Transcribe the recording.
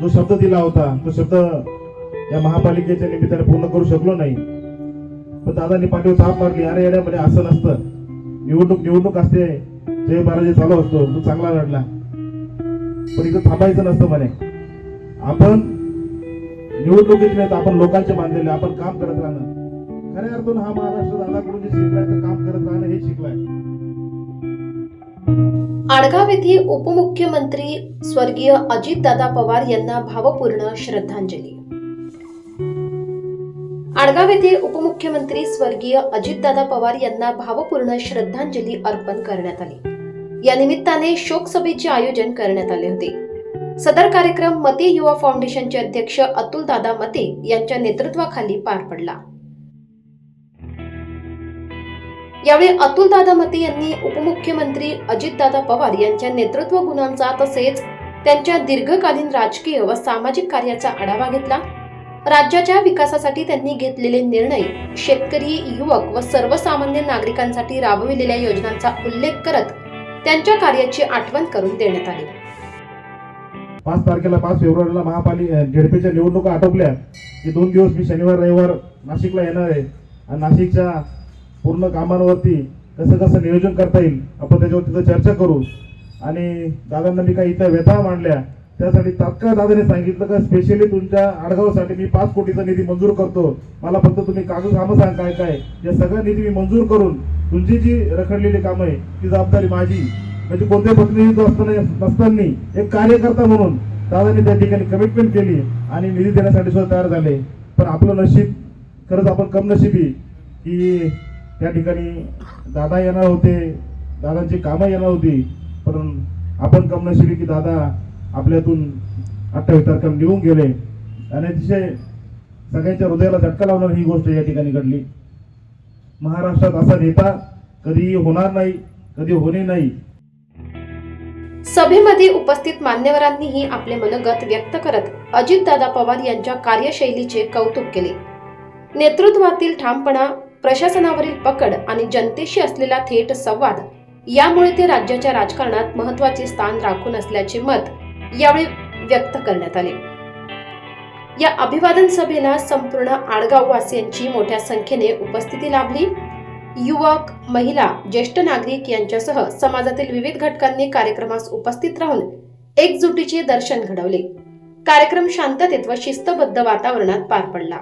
जो शब्द दिला होता तो शब्द या महापालिकेच्या निमित्ताने पूर्ण करू शकलो नाही. पण दादांनी पाठीवर थाप मारली, अरे येड्या म्हणजे असं नसतं, निवडणूक असते, जय बाराजी चालू असतो, तो चांगला लढला, पण इथं थांबायचं नसतं म्हणे. आपण निवडणुकीचे नाही, आपण लोकांचे बांधलेले, आपण काम करत राहणं. खऱ्या अर्थानं हा महाराष्ट्र दादाकडून जे शिकलाय तर काम करत राहणं हे शिकलाय. आडगाव येथे उपमुख्यमंत्री स्वर्गीय अजितदादा पवार यांना भावपूर्ण श्रद्धांजली. आडगाव येथे उपमुख्यमंत्री स्वर्गीय अजितदादा पवार यांना भावपूर्ण श्रद्धांजली अर्पण करण्यात आली. या निमित्ताने शोक सभेचे आयोजन करण्यात आले होते. सदर कार्यक्रम मते युवा फाउंडेशनचे अध्यक्ष अतुलदादा मते यांच्या नेतृत्वाखाली पार पडला. यावेळी अतुलदादा मते यांनी उपमुख्यमंत्री अजितदादा पवार यांच्या नेतृत्व गुणांचा तसेच त्यांच्या दीर्घकालीन राजकीय व सामाजिक कार्याचा आढावा घेतला. राज्याच्या विकासासाठी त्यांनी घेतलेले निर्णय, शेतकरी, युवक व सर्वसामान्य नागरिकांसाठी राबविलेल्या योजनांचा उल्लेख करत त्यांच्या कार्याची आठवण करून देण्यात आली. 5 फेब्रुवारीला महापालिका झेडपीच्या निवडणुका आटोपल्या की 2 दिवस मी शनिवार रविवार नाशिकला येणार आहे आणि नाशिकच्या पूर्ण कामांवरती कसं नियोजन करता येईल आपण त्याच्यावर तिथं चर्चा करू. आणि दादांना मी काही इथं व्यथा मांडल्या, त्यासाठी तात्काळ दादाने सांगितलं का स्पेशली तुमच्या आडगावसाठी मी 5 कोटीचा निधी मंजूर करतो, मला फक्त तुम्ही कागद कामं सांग काय काय, या सगळा निधी मी मंजूर करून तुमची जी रखडलेली कामं आहे ती जबाबदारी माझी, म्हणजे कोणत्या प्रतिनिधित्व नसताना एक कार्यकर्ता म्हणून दादांनी त्या ठिकाणी कमिटमेंट केली आणि निधी देण्यासाठी सुद्धा तयार झाले. पण आपलं नशीब खरंच आपण कमनशिबी की त्या ठिकाणी दादा येणार होते, दादांची कामं येणार होती, पण आपण कमनशिबी की दादा आपल्यातून 28 तारखेला निघून गेले. आणि अतिशय सगळ्यांच्या हृदयाला झटका लावणार ही गोष्ट या ठिकाणी घडली. महाराष्ट्रात असा नेता कधी होणार नाही, कधी होणे नाही. सभेमध्ये उपस्थित मान्यवरांनीही आपले मनोगत व्यक्त करत अजितदादा पवार यांच्या कार्यशैलीचे कौतुक केले. नेतृत्वातील ठामपणा, प्रशासनावरील पकड आणि जनतेशी असलेला थेट संवाद यामुळे ते राज्याच्या राजकारणात महत्त्वाचे स्थान राखून असल्याचे मत यावेळी व्यक्त करण्यात आले. या अभिवादन सभेला संपूर्ण आडगाव वासियांची मोठ्या संख्येने उपस्थिती लाभली. युवक, महिला, ज्येष्ठ नागरिक यांच्यासह समाजातील विविध घटकांनी कार्यक्रमास उपस्थित राहून एकजुटीचे दर्शन घडवले. कार्यक्रम शांततेत व शिस्तबद्ध वातावरणात पार पडला.